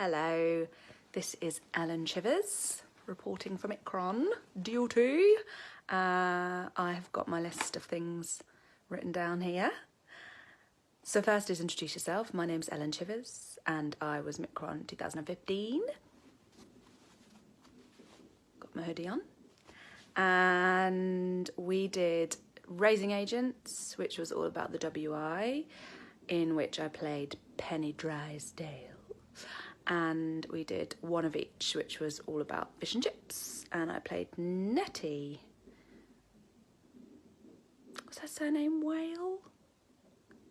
Hello, this is Ellen Chivers reporting from Mikron duty. I have got my list of things written down here. So first is introduce yourself. My name's Ellen Chivers and I was Mikron 2015. Got my hoodie on. And we did Raising Agents, which was all about the WI, in which I played Penny Drysdale. And we did One of Each, which was all about fish and chips, and I played Nettie. Was her surname Whale?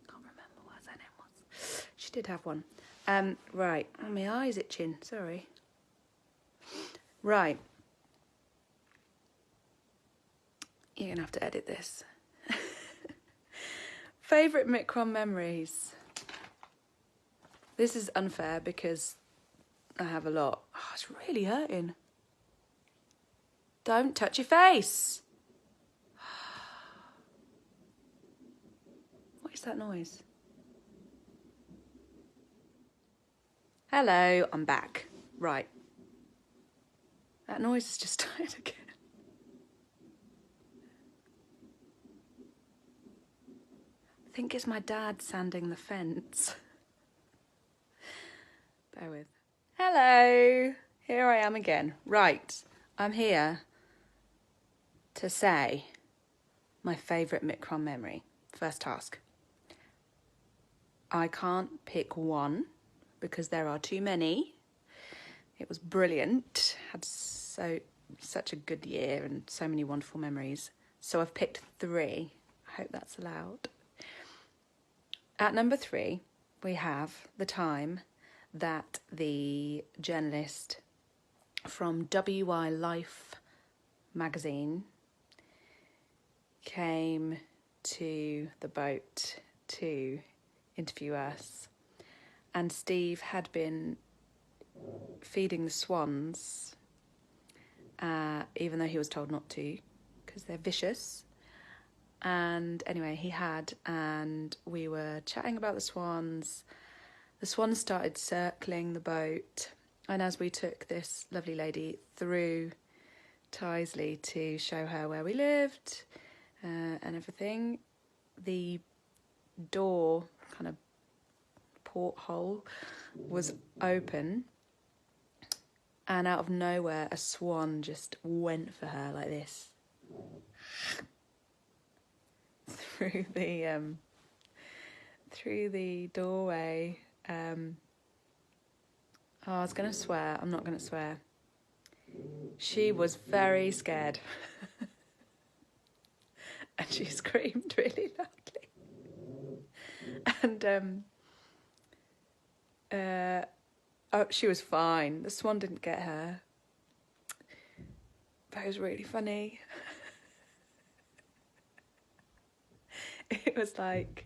Can't remember what her surname was. She did have one. Right, oh, my eye's itching, sorry. Right. You're gonna have to edit this. Favourite Mikron memories. This is unfair because I have a lot. Oh, it's really hurting. Don't touch your face. What is that noise? Hello, I'm back. Right. That noise has just died again. I think it's my dad sanding the fence. Bear with. Hello, here I am again. Right, I'm here to say my favourite Mikron memory. First task. I can't pick one because there are too many. It was brilliant. Had such a good year and so many wonderful memories. So I've picked 3. I hope that's allowed. At number 3, we have the time that the journalist from WI Life magazine came to the boat to interview us, and Steve had been feeding the swans, even though he was told not to because they're vicious. And anyway, he had, and we were chatting about the swans. The swans started circling the boat, and as we took this lovely lady through Tyseley to show her where we lived and everything, the door, kind of porthole, was open, and out of nowhere a swan just went for her like this through the doorway. I was going to swear. I'm not going to swear. She was very scared. And she screamed really loudly. And she was fine. The swan didn't get her. But it was really funny. It was like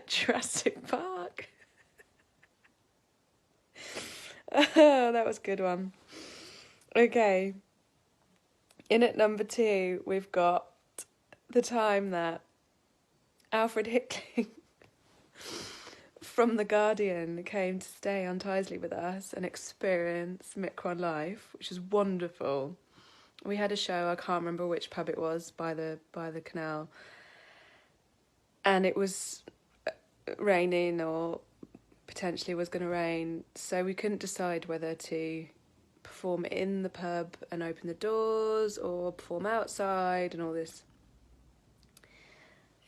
Jurassic Park. Oh, that was a good one. Okay. In at number 2, we've got the time that Alfred Hickling from The Guardian came to stay on Tyseley with us and experience Mikron life, which is wonderful. We had a show, I can't remember which pub it was, by the canal, and it was raining, or potentially was going to rain, so we couldn't decide whether to perform in the pub and open the doors or perform outside and all this.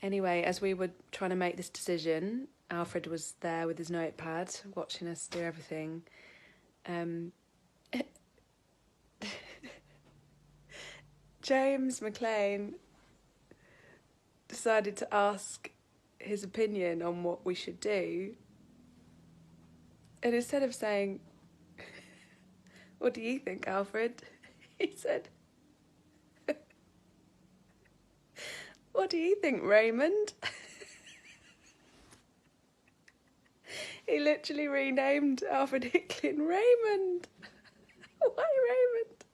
Anyway, as we were trying to make this decision, Alfred was there with his notepad watching us do everything. James McLean decided to ask his opinion on what we should do, and instead of saying, "What do you think, Alfred?" he said, "What do you think, Raymond?" He literally renamed Alfred Hickling Raymond. Why Raymond?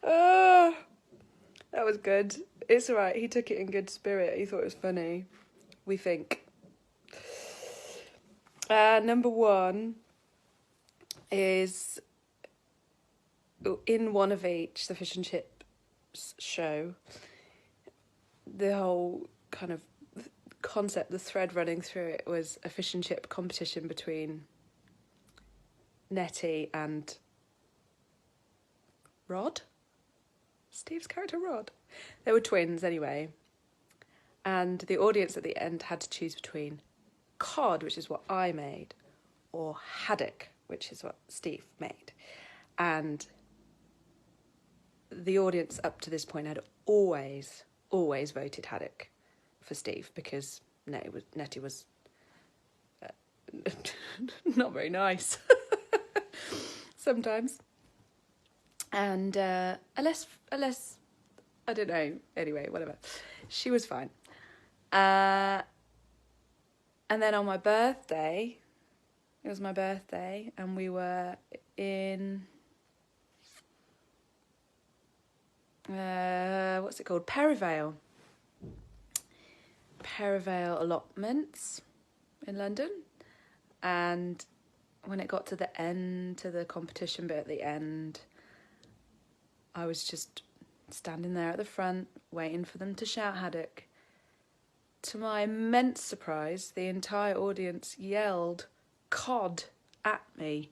Oh, that was good. It's all right. He took it in good spirit. He thought it was funny. We think. Number one is in one of each, the fish and chips show, the whole kind of concept, the thread running through it was a fish and chip competition between Nettie and Rod? Steve's character Rod. They were twins anyway. And the audience at the end had to choose between cod, which is what I made, or haddock, which is what Steve made. And the audience up to this point had always voted haddock for Steve because Nettie was not very nice sometimes. And unless I don't know. Anyway, whatever. She was fine. And then on my birthday, it was my birthday, and we were in what's it called? Perivale allotments in London. And when it got to the end, to the competition bit at the end, I was just standing there at the front, waiting for them to shout haddock. To my immense surprise, the entire audience yelled cod at me.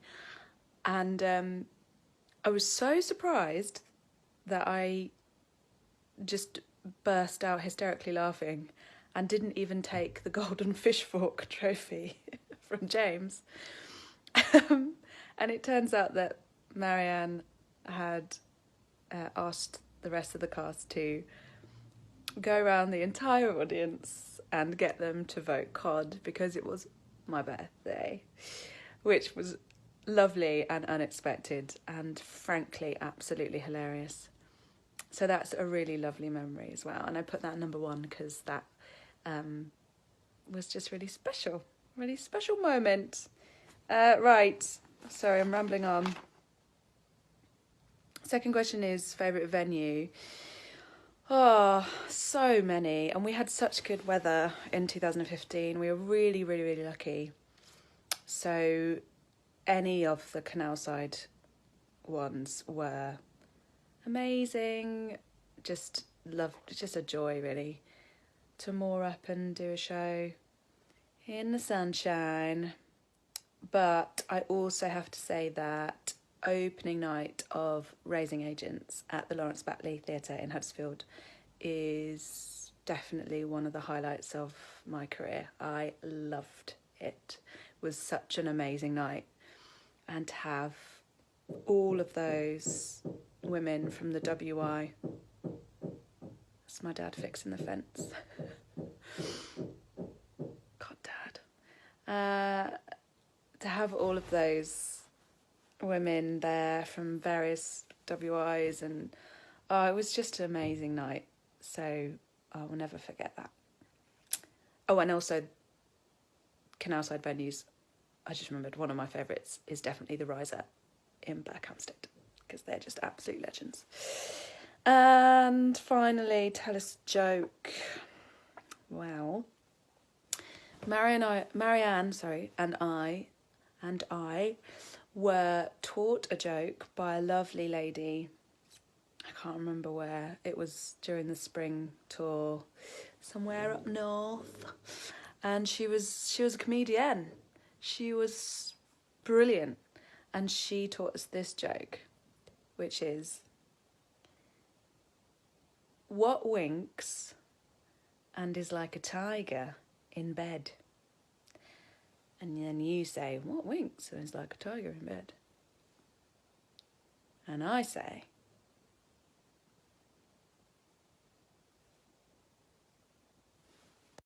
And I was so surprised that I just burst out hysterically laughing and didn't even take the golden fish fork trophy from James. And it turns out that Marianne had asked the rest of the cast to go around the entire audience and get them to vote cod because it was my birthday, which was lovely and unexpected and frankly absolutely hilarious. So that's a really lovely memory as well, and I put that number one because that was just really special moment. Right, sorry, I'm rambling on. Second question is favourite venue. Oh, so many. And we had such good weather in 2015. We were really, really, really lucky. So any of the canal side ones were amazing. Just a joy, really, to moor up and do a show in the sunshine. But I also have to say that opening night of Raising Agents at the Lawrence Batley Theatre in Huddersfield is definitely one of the highlights of my career. I loved it. It was such an amazing night. And to have all of those women from the WI. That's my dad fixing the fence. God, Dad. To have all of those women there from various WIs, and it was just an amazing night. So I will never forget that. Oh, and also canal side venues. I just remembered one of my favourites is definitely the Riser in Berkhamsted because they're just absolute legends. And finally, tell us a joke. Well, Marianne and I were taught a joke by a lovely lady. I can't remember where. It was during the spring tour, somewhere up north. And she was a comedian. She was brilliant. And she taught us this joke, which is, what winks and is like a tiger in bed? And then you say, what winks and is like a tiger in bed? And I say,